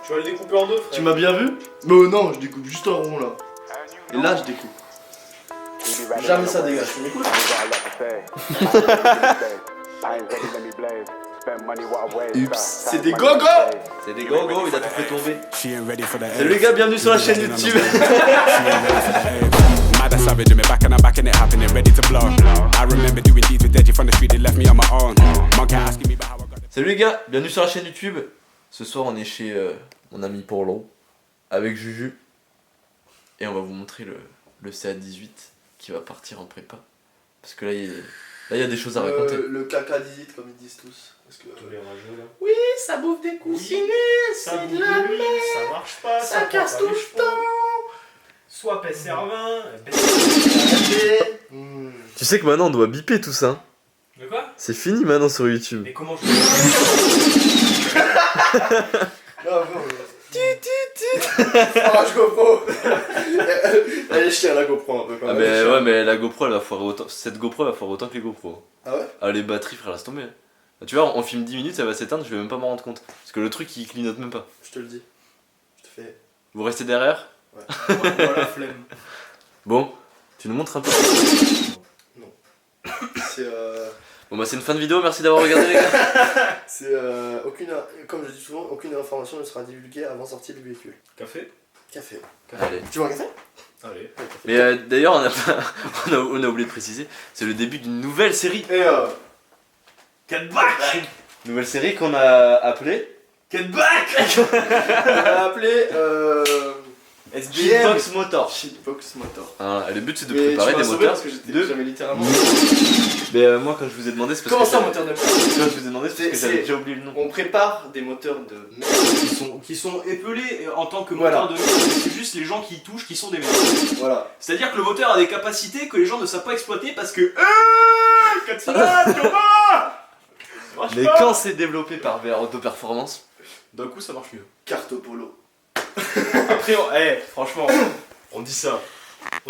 Tu vas le découper en deux, frère. Tu m'as bien vu? Non, je découpe juste en rond là. Et là, je découpe. Jamais ça dégage, tu m'écoutes? C'est des gogo! C'est des gogo, il a tout fait tomber. Salut les gars, bienvenue sur la chaîne YouTube. Salut les gars, bienvenue sur la chaîne YouTube. Ce soir on est chez mon ami Porlo avec Juju. Et on va vous montrer le CA18 qui va partir en prépa. Parce que là il y a des choses à raconter. Le caca 18 comme ils disent tous. Parce que... Tous les rageux là. Oui, ça bouffe des coussinets, Ça c'est de bouffe la de l'huile, merde. ça marche pas, Ça prend casse pas tout les le cheveux. temps. Soit PCR20, Tu sais que maintenant on doit biper tout ça. De quoi? C'est fini maintenant sur YouTube. Mais comment je Non, non, ah, je comprends. Elle est chiante la GoPro un peu quand Ah même. mais ouais, mais la GoPro elle va foirer autant. Cette GoPro elle va foirer autant que les GoPro. Ah ouais? Ah les batteries frère, laisse tomber. Tu vois, on filme 10 minutes, ça va s'éteindre, je vais même pas m'en rendre compte. Parce que le truc il clignote même pas. Je te le dis. Je te fais... Vous restez derrière? Voilà, flemme. Bon, tu nous montres un peu. C'est Bon bah c'est une fin de vidéo, merci d'avoir regardé les gars. C'est aucune... Comme je dis souvent, aucune information ne sera divulguée avant sortie du véhicule. Café? Café. Allez. Tu veux un café? Allez. Mais d'ailleurs on a oublié de préciser, c'est le début d'une nouvelle série. Et Get back! Nouvelle série qu'on a appelée Get back! on a appelé Shitbox Motor. Shitbox Motor. Ah, le but c'est de Mais préparer tu m'as des sauvé moteurs. parce que de- j'avais littéralement... Mais moi quand je vous ai demandé c'est parce Comment que ça, moteur de merde? quand je vous ai demandé c'est parce que C'est- j'avais déjà oublié le nom. On prépare des moteurs de merde. qui sont épelés en tant que Voilà. moteur de merde, c'est juste les gens qui y touchent qui sont des merdes. Voilà. C'est-à-dire que le moteur a des capacités que les gens ne savent pas exploiter parce que. Katsuna, comment? Mais quand c'est développé par VR Auto Performance, D'un coup ça marche mieux. Carte au polo. Après, franchement, on dit ça.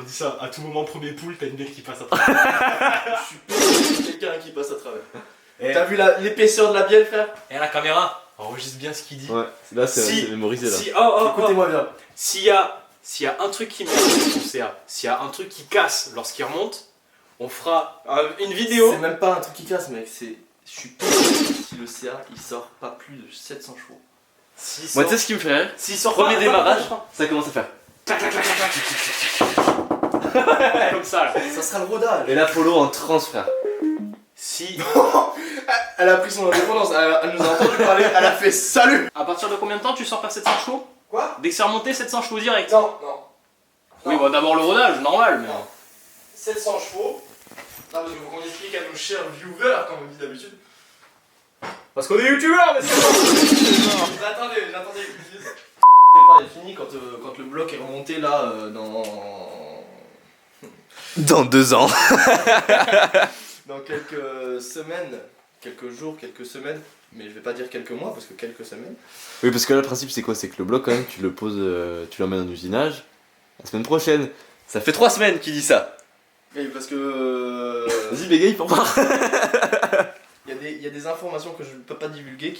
On dit ça, à tout moment, premier pool, t'as une bille qui passe à travers. Je suis quelqu'un qui passe à travers. Et, T'as vu l'épaisseur de la bielle, frère? et la caméra, enregistre bien ce qu'il dit. ouais, là c'est Si- c'est mémorisé là. Écoutez-moi bien. S'il y a un truc qui merde sur son CA, s'il y a un truc qui casse lorsqu'il remonte, on fera une vidéo. C'est même pas un truc qui casse, mec. C'est... Je suis persuadé si le CA il sort pas plus de 700 chevaux. Moi tu sais ce qui me fait rire? S'il sort Premier pas- démarrage, attends. ça commence à faire. Comme ça là. Ça sera le rodage. Et là Polo en transe frère. Si. Elle a pris son indépendance, elle nous a entendu parler, elle a fait salut. À partir de combien de temps tu sors par 700 chevaux? Quoi? Dès que c'est remonté, 700 chevaux direct. Non, non. Oui, bon, d'abord le rodage, normal, mais. Non. 700 chevaux. Non, parce qu'il faut qu'on explique à nos chers viewers, comme on dit d'habitude. Parce qu'on est youtubeurs, mais c'est bon. J'attendais. Il est fini quand le bloc est remonté là dans Dans 2 ans. quelques semaines, quelques jours, quelques semaines, mais je vais pas dire quelques mois parce que quelques semaines. Oui parce que là le principe c'est quoi? C'est que le bloc quand même tu le poses, tu l'emmènes en usinage. La semaine prochaine. Ça fait 3 semaines qu'il dit ça. Oui, parce que Vas-y bégaye pour voir. il y a des informations que je ne peux pas divulguer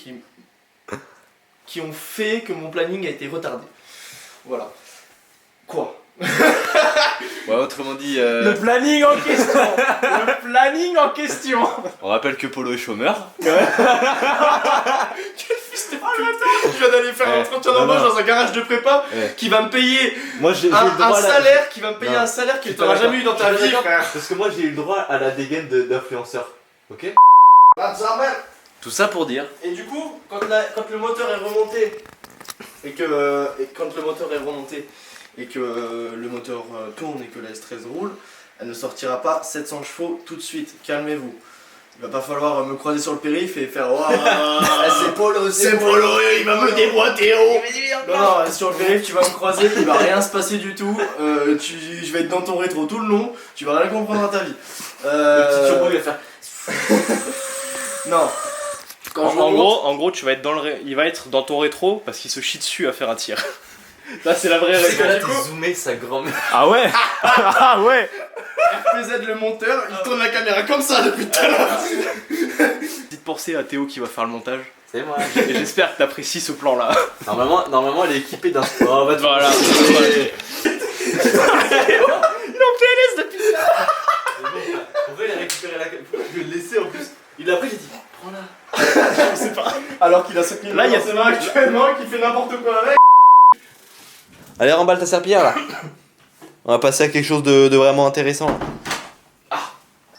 qui ont fait que mon planning a été retardé. Voilà. Quoi? Ouais autrement dit, Le planning en question. Le planning en question. on rappelle que Polo est chômeur. Tu viens d'aller faire un Ouais. entretien Non, d'embauche non. dans un garage de prépa Ouais. qui va me payer Moi j'ai un, le droit à la... salaire qui va me payer Non. un salaire qu'il Je suis pas t'aura d'accord. jamais eu dans Je ta suis pas vie, d'accord. frère. Parce que moi j'ai eu le droit à la dégaine d'influenceur. Ok? Tout ça pour dire. Et du coup, quand le moteur est remonté et quand le moteur est remonté et que le moteur tourne et que la S13 roule, elle ne sortira pas 700 chevaux tout de suite. Calmez-vous. Il va pas falloir me croiser sur le périph' et faire oh, c'est Polo, il va me déboîter oh. Non, sur le périph' tu vas me croiser, il va rien se passer du tout. Je vais être dans ton rétro tout le long, tu vas rien comprendre à ta vie. Le petit turbo il va faire. Non. Quand je En remonte, gros, tu vas être il va être dans ton rétro parce qu'il se chie dessus à faire un tir. Là, c'est la vraie Parce que règle. là t'es zoomé sa grand-mère. Ah ouais. Ah ouais. FPZ le monteur, il tourne la caméra comme ça depuis tout à l'heure. Petite pensée à Théo qui va faire le montage. C'est moi. J'espère que t'apprécies ce plan-là. Normalement, elle est équipée d'un. Oh, va te Voilà. On va aller récupérer la. Pourquoi je vais le laisser en plus? Il a pris, j'ai dit, prends-la. Je sais pas. Alors qu'il a 5000 Là, il y a ses mains actuellement, qui fait n'importe quoi avec. Allez, remballe ta serpillière là. On va passer à quelque chose de vraiment intéressant. Là.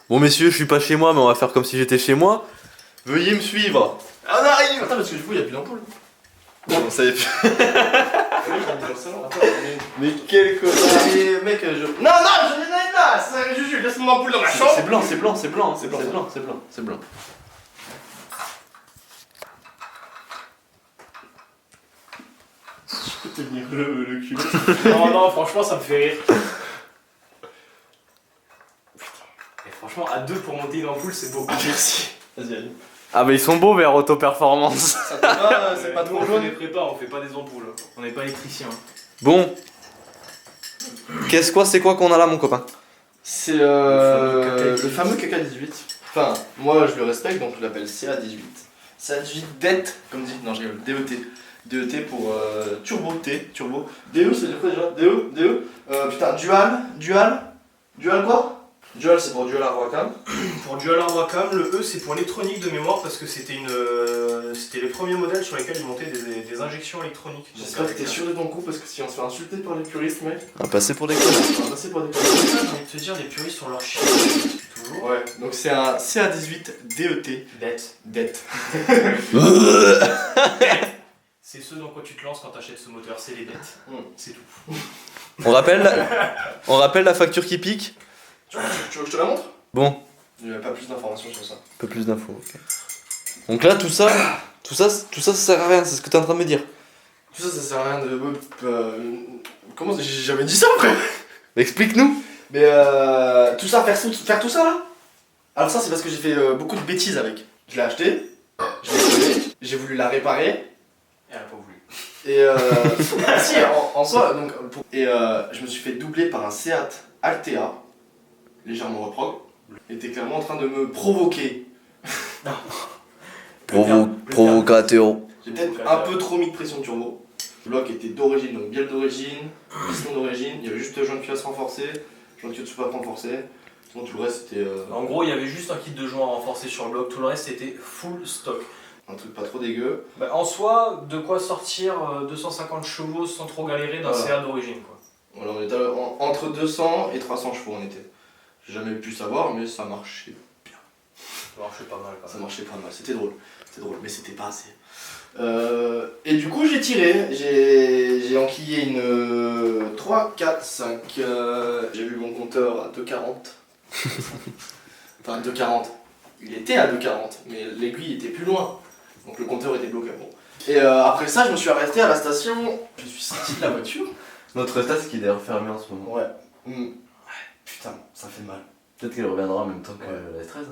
Bon, messieurs, je suis pas chez moi, mais on va faire comme si j'étais chez moi. Veuillez me suivre. On arrive. Attends, parce que du coup, il y a plus d'ampoule. Bon, ça y est. Mais quel connard. Mais mec, je. Non, je n'ai rien là. C'est Juju, laisse mon ampoule dans ma chambre. C'est blanc, c'est blanc, c'est blanc, c'est blanc, c'est blanc. Je peux te tenir le cul. Non, franchement, ça me fait rire. Et franchement, à 2 pour monter une ampoule, c'est beau. Merci. Vas-y, allez. Ah, mais ils sont beaux vers Auto-Performance. Ça te va, c'est pas trop On jaune. les prépare, on fait pas des ampoules. On n'est pas électricien. Bon. C'est quoi qu'on a là, mon copain? C'est le fameux KK18. Enfin, moi je le respecte donc je l'appelle CA18. CA18 DET, comme dit, non je rigole, DET. DET pour Turbo T, Turbo. DE c'est dire quoi déjà? DE putain, Dual quoi? Dual c'est pour Dual Hardware. Pour Dual Hardware, le E c'est pour électronique de mémoire parce que c'était les premiers modèles sur lesquels ils montaient des injections électroniques. J'espère que t'es sûr de ton coup parce que si on se fait insulter par les puristes, mec, On va passer pour des connards. on va passer pour des J'ai envie de te dire, les puristes sur leur chien. Toujours. Ouais, donc c'est un CA18 DET. Bête. DET. C'est ce dans quoi tu te lances quand t'achètes ce moteur, c'est les dettes. C'est tout. On rappelle la facture qui pique. Tu veux que je te la montre? Bon, Il n'y a pas plus d'informations sur ça. un peu plus d'infos. Ok. Donc là, tout ça, ça sert à rien, c'est ce que t'es en train de me dire. Tout ça, ça sert à rien de. Comment j'ai jamais dit ça, frère? Explique-nous. Mais tout ça, faire tout ça là? Alors, ça, c'est parce que j'ai fait beaucoup de bêtises avec. Je l'ai acheté, je l'ai collé, j'ai voulu la réparer. Elle a pas voulu. Et si, en soi, donc. Je me suis fait doubler par un Seat Altea, légèrement reprog. Il était clairement en train de me provoquer. Provocateur. J'ai peut-être un peu trop mis de pression turbo. Le bloc était d'origine, donc bielle d'origine, piston d'origine, il y avait juste joint de pièce renforcé, joint de pièce pas renforcé. Sinon tout le reste c'était. En gros, il y avait juste un kit de joint renforcé sur le bloc, tout le reste c'était full stock. Un truc pas trop dégueu. Bah, en soi, de quoi sortir 250 chevaux sans trop galérer d'un Voilà. CA d'origine quoi. Voilà, on était entre 200 et 300 chevaux on était. J'ai jamais pu savoir, mais ça marchait. Ça marchait pas mal quand Ça même. marchait pas mal, c'était drôle, mais c'était pas assez. Et du coup j'ai tiré, j'ai enquillé une 3, 4, 5, j'ai vu mon compteur à 2,40. Enfin 2,40, il était à 2,40, mais l'aiguille était plus loin, donc le compteur était bloqué. Bon. Et après ça je me suis arrêté à la station, je suis sorti de la voiture. Notre tasse qui est d'ailleurs fermée en ce moment. Ouais. Putain, ça fait mal. Peut-être qu'elle reviendra en même temps que la S13.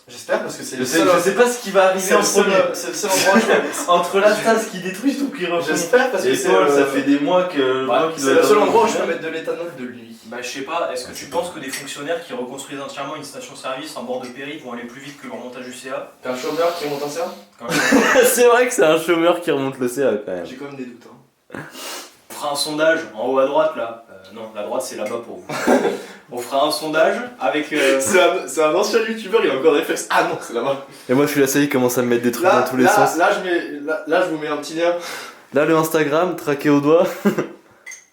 J'espère parce que c'est Je le sais, seul. je sais pas ce qui va arriver C'est en le seul, premier. c'est le seul endroit où je Entre la tasse qui détruit tout qui refait. J'espère parce que Et c'est Paul, le- ça fait des mois que. C'est le seul endroit où je peux mettre de l'éthanol de lui. Bah je sais pas, est-ce que tu penses que des fonctionnaires qui reconstruisent entièrement une station-service en bord de périph' vont aller plus vite que leur montage du CA? T'es un chômeur qui monte un CA? Quand même. C'est vrai que c'est un chômeur qui remonte le CA quand même. J'ai quand même des doutes. Hein. On fera un sondage en haut à droite là. Non, la droite c'est là-bas pour vous. On fera un sondage avec. C'est un ancien youtubeur, il a encore des réflexes. Ah non, c'est là-bas. Et moi je suis là, ça y est, il commence à me mettre des trucs dans tous les sens. Là, je vous mets un petit lien. Là, le Instagram, traqué au doigt.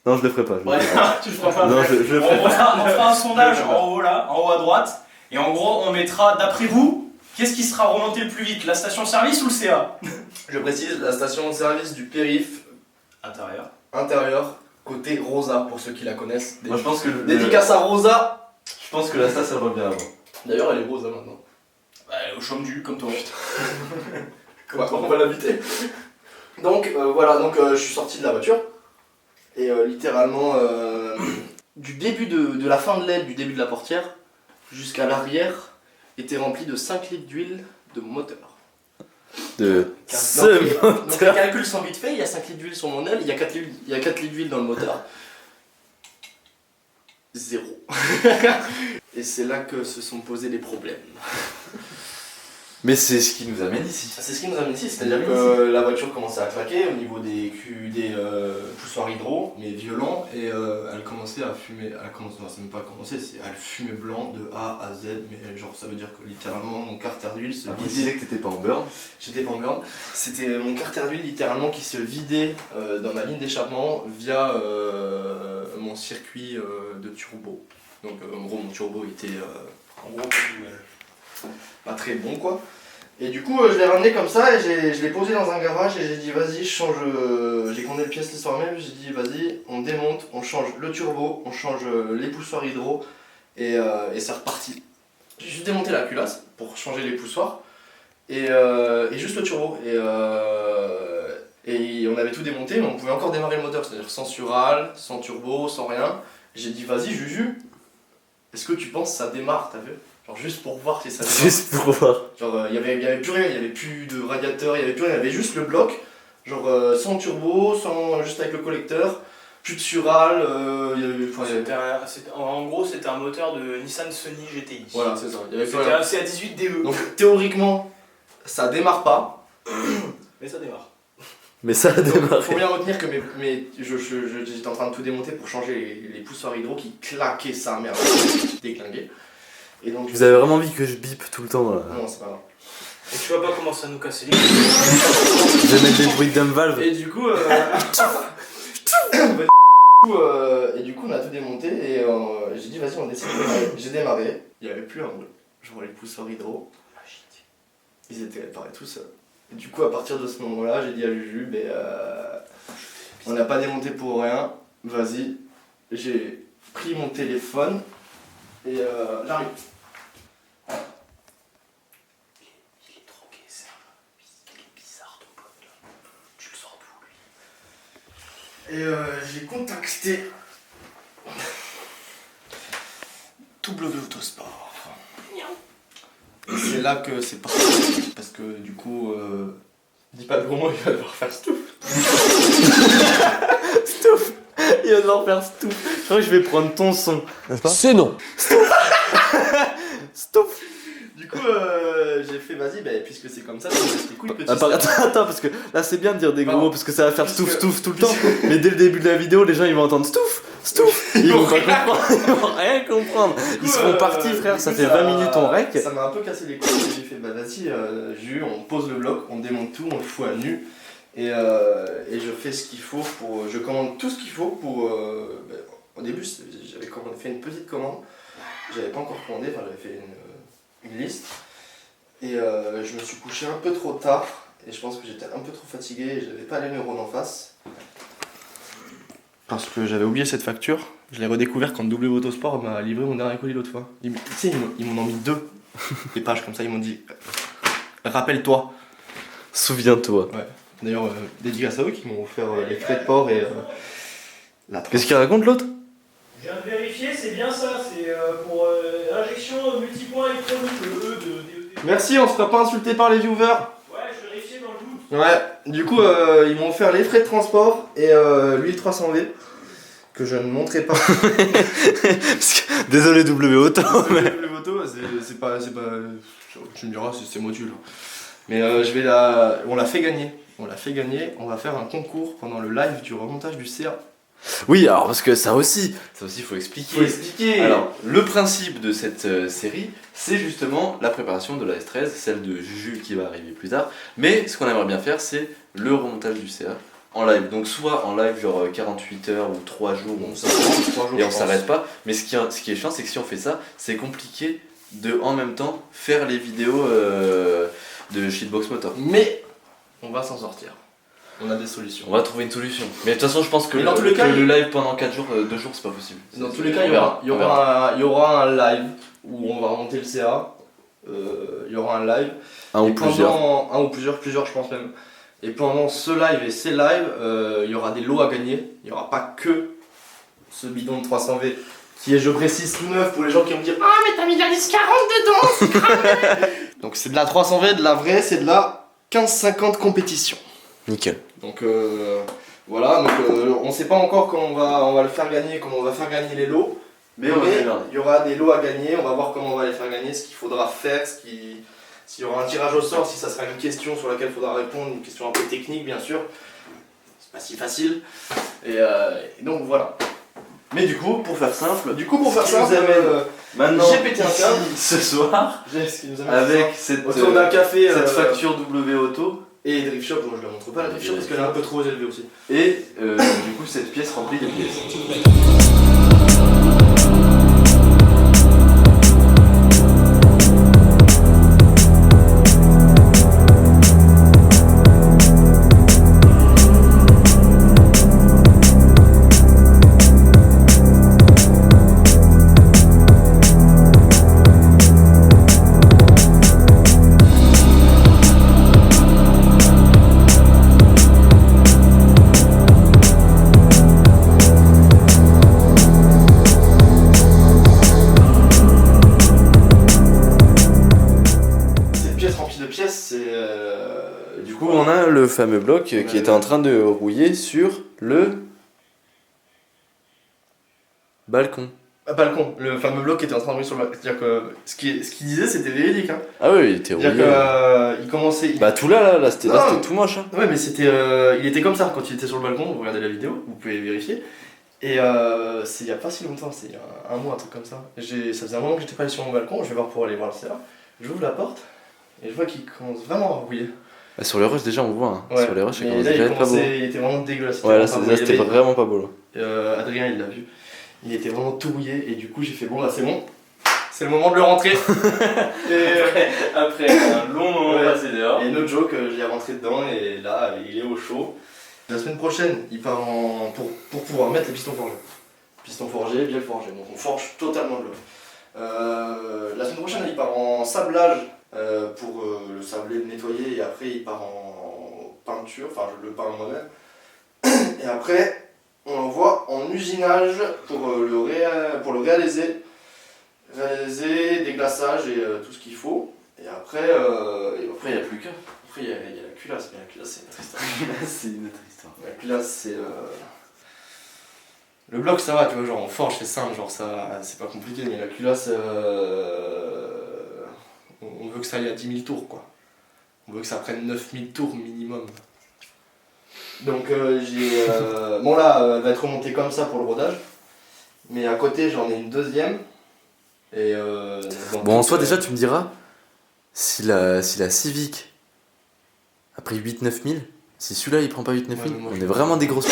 Non, je le ferai pas. je le Ouais, ferai pas. tu le feras pas. Non, je le ferai On pas. fera un sondage en haut là, en haut à droite. Et en gros, on mettra d'après vous, qu'est-ce qui sera remonté le plus vite, la station-service ou le CA? Je précise, la station de service du périph' Intérieur. intérieur, côté Rosa, pour ceux qui la connaissent. Moi je pense que. Dédicace à Rosa. Je pense que la tasse elle revient avant. D'ailleurs, elle est Rosa maintenant. Bah, au chôme du, comme toi. Ouais, on va l'inviter. Donc voilà, je suis sorti de la voiture et littéralement du début de la fin de l'aile, du début de la portière jusqu'à l'arrière était rempli de 5 litres d'huile de moteur. De Donc ce les calculs sont vite faits, il y a 5 litres d'huile sur mon aile, il y a 4 litres d'huile dans le moteur. 0. Et c'est là que se sont posés les problèmes. Mais c'est ce qui nous amène ici. C'est ce qui nous amène ici, c'est-à-dire que la voiture commençait à claquer au niveau des poussoirs hydro, mais violents, et elle commençait à fumer. Non, c'est même pas commencé, elle fumait blanc de A à Z, mais genre ça veut dire que littéralement mon carter d'huile se Tu vidait. disais que t'étais pas en burn. J'étais pas en burn. C'était mon carter d'huile littéralement qui se vidait dans ma ligne d'échappement via mon circuit de turbo. Donc en gros mon turbo était pas très bon quoi. Et du coup je l'ai ramené comme ça et je l'ai posé dans un garage et j'ai dit vas-y je change, j'ai commandé les pièces le soir même, j'ai dit vas-y on démonte, on change le turbo, on change les poussoirs hydro et c'est reparti. J'ai juste démonté la culasse pour changer les poussoirs et juste le turbo et on avait tout démonté mais on pouvait encore démarrer le moteur, c'est-à-dire sans sural, sans turbo, sans rien. J'ai dit vas-y Juju, est-ce que tu penses que ça démarre, t'as vu? Genre juste pour voir si ça démarre. Juste pour voir. Genre il y avait plus rien, il y avait plus de radiateur, il y avait plus rien, il y avait juste le bloc, genre sans turbo, juste avec le collecteur, plus de sural, En gros, c'était un moteur de Nissan Sunny GTI. Voilà, c'est ça. Il y avait plus C'était rien. un CA18 DE. Donc théoriquement, ça démarre pas. Mais ça démarre. Mais ça a Donc, démarré. faut bien retenir que j'étais en train de tout démonter pour changer les poussoirs hydro qui claquaient sa merde, qui déglinguaient. Et donc, Vous avez vraiment envie que je bip tout le temps là. Non, c'est pas grave. Et tu vas pas commencer à nous casser les couilles. Je vais mettre des bruits d'un valve. Et du coup, et du coup, on a tout démonté et j'ai dit vas-y, on décide de démarrer. J'ai démarré, il n'y avait plus un bruit. Genre les poussoirs hydro, ils étaient réparés tout seuls. Et du coup, à partir de ce moment-là, j'ai dit à Juju, on n'a pas démonté pour rien, vas-y. J'ai pris mon téléphone et j'arrive. Il est drogué, ça. Il est bizarre ton pote là. Tu le sors d'où lui? Et j'ai contacté W Autosport. Et c'est là que c'est parti. Parce que du coup, dis pas de gros mots, il va devoir faire Stouff. Stouff. Il va devoir faire Stouff. Je crois que je vais prendre ton son. N'est-ce pas? C'est non. Stouff. Du coup, j'ai fait vas-y, puisque c'est comme ça, c'est cool petit. Attends, parce que là c'est bien de dire des gros Pardon. mots parce que ça va faire Parce Stouff, que- Stouff tout le temps. Mais dès le début de la vidéo, les gens ils vont entendre Stouff, Stouff. Ils vont pas comprendre, ils vont rien comprendre. Ils seront partis, frère, ça fait 20 minutes on rec. Ça m'a un peu cassé les couilles. J'ai fait vas-y, Jules, on pose le bloc, on démonte tout, on le fout à nu. Et je fais ce qu'il faut pour. Je commande tout ce qu'il faut pour. Au début, j'avais fait une petite commande. J'avais pas encore commandé, enfin j'avais fait une liste. Et je me suis couché un peu trop tard. Et je pense que j'étais un peu trop fatigué et j'avais pas les neurones en face. Parce que j'avais oublié cette facture. Je l'ai redécouvert quand W Autosport m'a livré mon dernier colis l'autre fois. Tu sais, ils m'en ont mis 2 des pages comme ça. Ils m'ont dit rappelle-toi. Souviens-toi. Ouais. D'ailleurs, dédicace à eux qui m'ont offert les frais de port et la Qu'est-ce qu'il raconte l'autre? Je viens de vérifier, c'est bien ça. C'est pour injection multipoint électronique, le E de DET. Merci, on se fera pas insulter par les viewers. Ouais, je vérifiais dans le doute. Ouais, du coup, ils m'ont offert les frais de transport et l'huile 300V que je ne montrerai pas. Désolé W Auto. Le moto, c'est pas. Tu me diras, c'est module. Mais on l'a fait gagner. On l'a fait gagner. On va faire un concours pendant le live du remontage du CA. Oui, alors parce que ça aussi faut expliquer. Faut expliquer. Alors, le principe de cette série, c'est justement la préparation de la S13, celle de Juju qui va arriver plus tard. Mais ce qu'on aimerait bien faire, c'est le remontage du CA en live. Donc soit en live genre 48 heures ou 3 jours où on s'arrête et on s'arrête pas. Mais ce qui est chiant, c'est que si on fait ça, c'est compliqué de en même temps faire les vidéos de Shitbox Motor. Mais on va s'en sortir. On a des solutions. On va trouver une solution. Mais de toute façon, je pense que, Mais dans tous les cas, le live pendant 4 jours, 2 jours, c'est pas possible. Dans tous les cas, il y aura un live où on va remonter le CA. Il y aura un live. Un ou Et plusieurs. un ou plusieurs je pense même. Et pendant ce live et ces lives, il y aura des lots à gagner. Il n'y aura pas que ce bidon de 300V qui est, je précise, tout neuf pour les gens qui vont me dire ah mais t'as mis de la 1040 dedans, c'est cramé. Donc c'est de la 300V, de la vraie, c'est de la 1550 compétition. Nickel. Donc voilà, donc on sait pas encore comment on va le faire gagner, comment on va faire gagner les lots. Mais on va regarder. il y aura des lots à gagner, on va voir comment on va les faire gagner, ce qu'il faudra faire, ce s'il y aura un tirage au sort, si ça sera une question sur laquelle il faudra répondre, une question un peu technique bien sûr. C'est pas si facile. Et donc voilà. Mais du coup, pour faire simple, Ce qui nous amène, maintenant, j'ai pété un câble. ce soir, ce qui nous amène avec ce soir, cette, autour d'un café cette facture W Auto, et Drift Shop, bon je la montre pas la Drift Shop parce qu'elle est un peu trop élevée aussi. et du coup, cette pièce remplie de pièces. Du coup, on a le fameux bloc qui était en train de rouiller sur le balcon. Balcon, le fameux bloc qui était en train de rouiller sur le balcon. C'est-à-dire que ce qu'il disait c'était véridique. Hein. Ah oui, il était C'est-à-dire rouillé. qu'il commençait. Bah tout là c'était Non. tout moche. Hein. Ouais, mais c'était, il était comme ça quand il était sur le balcon. Vous regardez la vidéo, vous pouvez vérifier. Et c'est il y a pas si longtemps, c'est il y a un mois, un truc comme ça. Ça faisait un moment que j'étais pas allé sur mon balcon. Je vais voir pour aller voir le CA. J'ouvre la porte et je vois qu'il commence vraiment à rouiller. Bah, sur les rushs déjà on voit. Hein. Ouais. Sur les rushs, ça Mais commence là, déjà à être pas beau. il était vraiment dégueulasse. Ouais, là Vraiment c'était pas beau. vraiment pas beau. Là. Adrien il l'a vu. Il était vraiment tout rouillé et du coup j'ai fait bon là c'est bon. C'est le moment de le rentrer. Après un long moment Ouais. passé dehors. Et no joke, j'y ai rentré dedans et là il est au chaud. La semaine prochaine, il part pour pouvoir mettre les pistons forgés. Pistons forgés, bielle forgée. Donc on forge totalement de l'eau. La semaine prochaine, il part en sablage pour le sabler, le nettoyer et après il part en peinture, enfin je le peins moi-même. Et après, on l'envoie en usinage pour le réaliser. Réaliser, déglaçage et tout ce qu'il faut. Et après, il n'y a plus qu'un. Après, il y a la culasse, mais la culasse, c'est une autre histoire. C'est une autre histoire. La culasse, c'est. Le bloc, ça va, tu vois, genre on forge, c'est simple, genre ça, c'est pas compliqué, mais la culasse, on veut que ça aille à 10 000 tours, quoi. On veut que ça prenne 9 000 tours minimum. Donc, bon, là, elle va être remontée comme ça pour le rodage. Mais à côté, j'en ai une deuxième. Et Bon, en soi, déjà, tu me diras, si la Civic a pris 8-9 000, si celui-là il prend pas 8-9 000, Ouais, moi, on je- est vraiment des grosses.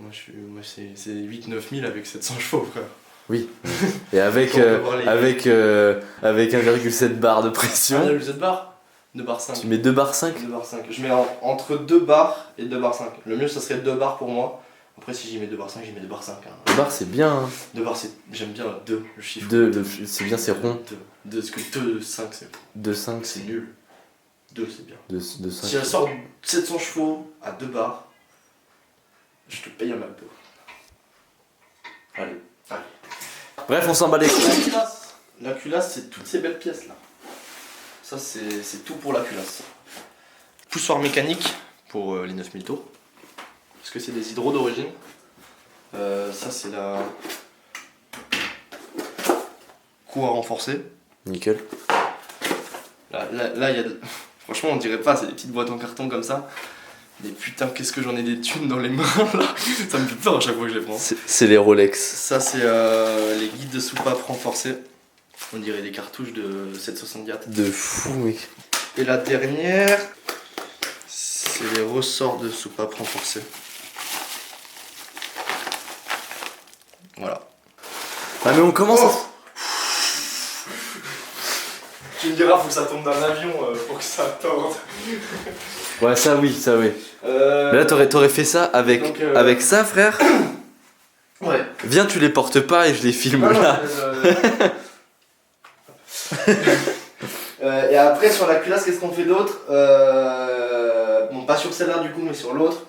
Moi, c'est 8-9 000 avec 700 chevaux, frère. Oui. Et avec, On peut voir les- avec 1,7 bar de pression, 1,7 bar 2 bar 5. tu mets 2 bar 5. 2 bar 5. Je mets entre 2 bars et 2 bar 5. Le mieux, ça serait 2 bars pour moi. Après, si j'y mets 2 bar 5, j'y mets 2 bar 5. Hein. 2 bar c'est bien. Hein. 2 bars, j'aime bien 2, le chiffre. 2, c'est bien, c'est rond. 2. Parce que 2, 5, 2, 5, c'est nul. 2, c'est bien. 2, Si 5. elle sort 700 chevaux à 2 bars, je te paye un McDo. Allez. Allez. Bref, on s'en bat les couilles. La culasse, c'est toutes ces belles pièces là. Ça, c'est tout pour la culasse. Poussoir mécanique pour les 9000 tours. Parce que c'est des hydros d'origine. Ça, c'est la cour à renforcer. Nickel. Là, il y a. Franchement, on dirait pas, c'est des petites boîtes en carton comme ça. Mais putain, qu'est-ce que j'en ai des thunes dans les mains là. Ça me fait peur à chaque fois que je les prends. C'est les Rolex. Ça, c'est les guides de soupape renforcés. On dirait des cartouches de 764. De fou, mec. Et la dernière, c'est les ressorts de soupape renforcés. Voilà. Ah, mais on commence. Oh. Tu me diras, faut que ça tombe d'un avion pour que ça torde. Ouais, ça oui, ça oui. Mais là, t'aurais fait ça avec, Donc, avec ça, frère. Ouais. Viens, tu les portes pas et je les filme Non, non, là. Et après, sur la culasse, qu'est-ce qu'on fait d'autre Bon, pas sur celle-là du coup, mais sur l'autre.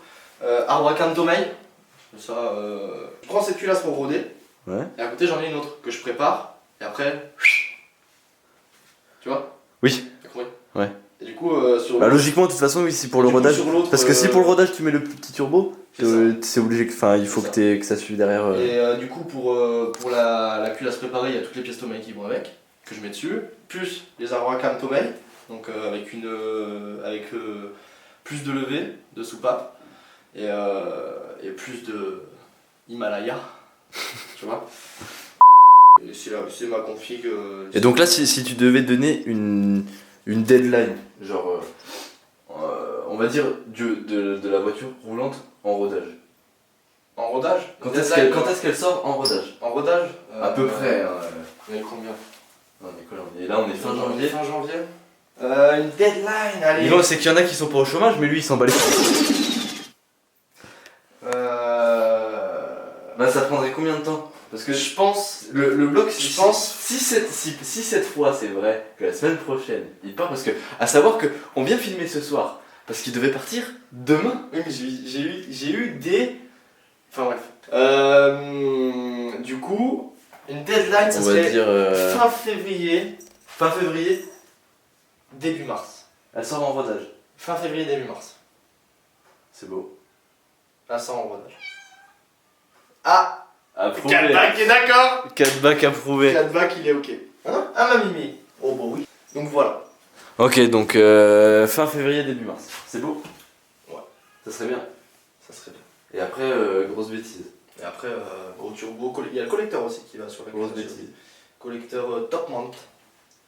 Arbre à canne Tomei. Ça, je prends cette culasse pour roder. Ouais. Et à côté, j'en ai une autre que je prépare. Et après. Tu vois Oui. T'as compris Ouais. Et du coup, sur Bah, logiquement, de toute façon, oui, si pour le Du coup, rodage. sur l'autre, Parce que si pour le rodage tu mets le plus petit turbo, C'est c'est obligé que. Enfin, il faut C'est que ça suive derrière. Et du coup, pour la culasse préparée, il y a toutes les pièces Tomei qui vont avec, que je mets dessus, plus les arbres à canne Tomei. donc avec plus de levée de soupape et plus de Himalaya, tu vois. Et c'est ma config. Et donc là, si tu devais donner une deadline, genre, on va dire de la voiture roulante en rodage. En rodage. Quand est-ce qu'elle sort en rodage? En rodage À peu près. On est combien? Non, Nicolas, et là on est fin janvier. Fin janvier. Une deadline, allez. Niveau, c'est qu'il y en a qui sont pas au chômage, mais lui il s'en bat les couilles. Bah ça prendrait combien de temps? Parce que Je pense. le bloc, Je pense. si cette fois c'est vrai que la semaine prochaine il part, parce que à savoir que on vient filmer ce soir parce qu'il devait partir demain. Oui, mais j'ai eu des. Enfin bref. Du coup, une deadline, ça On va serait dire fin février. Fin février, début mars. elle sort en rodage. Fin février, début mars. C'est beau. Elle sort en rodage. Ah, Approuvé. 4 bacs est d'accord. 4 bacs approuvés. 4 bacs, il est ok. Hein? Ah, ma mimi. Oh, bah oui. Donc voilà. Ok, donc fin février, début mars. C'est beau? Ouais. Ça serait bien. Ça serait bien. Et après, grosse bêtise. Et après, gros turbo. Il y a le collecteur aussi qui va sur la Grosse carte. bêtise. Collecteur top mount.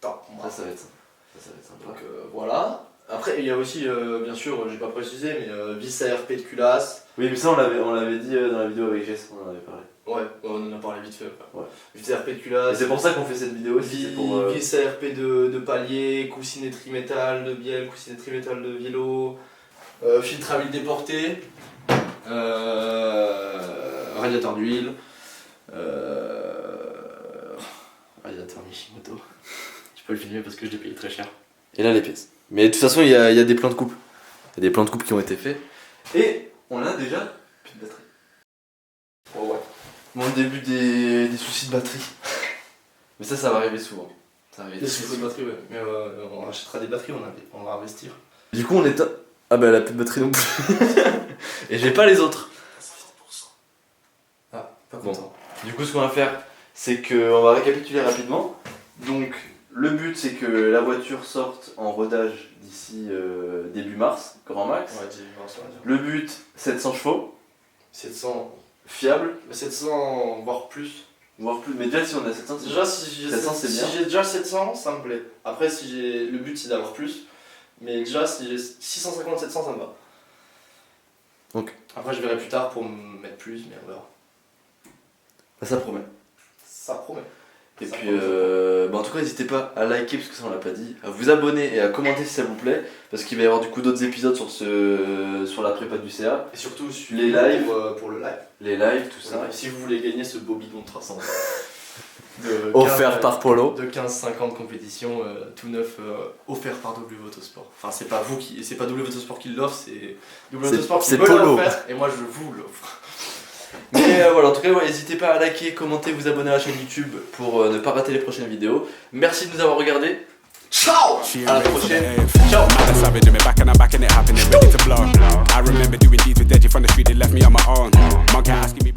Top mount. Ça va être ça. Ça va être sympa. Donc voilà. Après, il y a aussi, bien sûr, j'ai pas précisé, mais vis ARP de culasse. Oui, mais ça on l'avait dit dans la vidéo avec Jess, on en avait parlé. Ouais, on en a parlé vite fait. Ouais. Vis ARP de Et culasse. c'est pour ça qu'on fait cette vidéo aussi. C'est pour, Vis ARP de palier, coussinet trimétal de bielle, coussinet trimétal de vélo, filtre à huile déporté, radiateur d'huile, radiateur Nishimoto. Je peux le filmer parce que je l'ai payé très cher. Et là les pièces. Mais de toute façon il y a des plans de coupe. Il y a des plans de coupe qui ont été faits. Et on a déjà plus de batterie. Oh ouais. Bon, le début des soucis de batterie. Mais ça va arriver souvent. Ça va arriver Des très soucis de souvent. batterie, ouais. Mais on achètera des batteries, on va investir. Du coup on est... Ah bah elle a plus de batterie non plus. Et j'ai pas les autres. Ah, pas Bon. content. Du coup, ce qu'on va faire, c'est qu'on va récapituler rapidement. Donc, le but, c'est que la voiture sorte en rodage d'ici début mars, grand max. Ouais, j'ai vu ça, on va dire. Le but, 700 chevaux, 700, fiable, 700 voire plus. voire plus. Mais déjà, si on a 700, c'est Déjà, si j'ai 700, c'est bien. si j'ai déjà 700, ça me plaît. Après, si j'ai le but, c'est d'avoir plus. Mais déjà, si j'ai 650, 700, ça me va. Ok. Après, je verrai plus tard pour me mettre plus, mais on verra. Bah, ça promet. Ça promet. Et Ça puis, promet. bah, en tout cas, n'hésitez pas à liker, parce que ça, on l'a pas dit, à vous abonner et à commenter si ça vous plaît, parce qu'il va y avoir du coup d'autres épisodes sur la prépa du CA, Et surtout, les lives. pour le live. les lives, tout ça. Si vous voulez gagner ce beau bidon de 300 Offert par Polo. de 15-50 compétitions tout neuf offert par W Autosport. Enfin, c'est pas W Autosport qui l'offre, c'est W Autosport qui c'est me Polo. l'offre et moi je vous l'offre. Mais voilà, en tout cas, ouais, n'hésitez pas à liker, commenter, vous abonner à la chaîne YouTube pour ne pas rater les prochaines vidéos. Merci de nous avoir regardés. Ciao. À la prochaine. Ciao. Man, savage, me back and I'm back and it happening, ready to blow. I remember doing deeds with Deji from the street, they left me on my own. Mom kept asking me.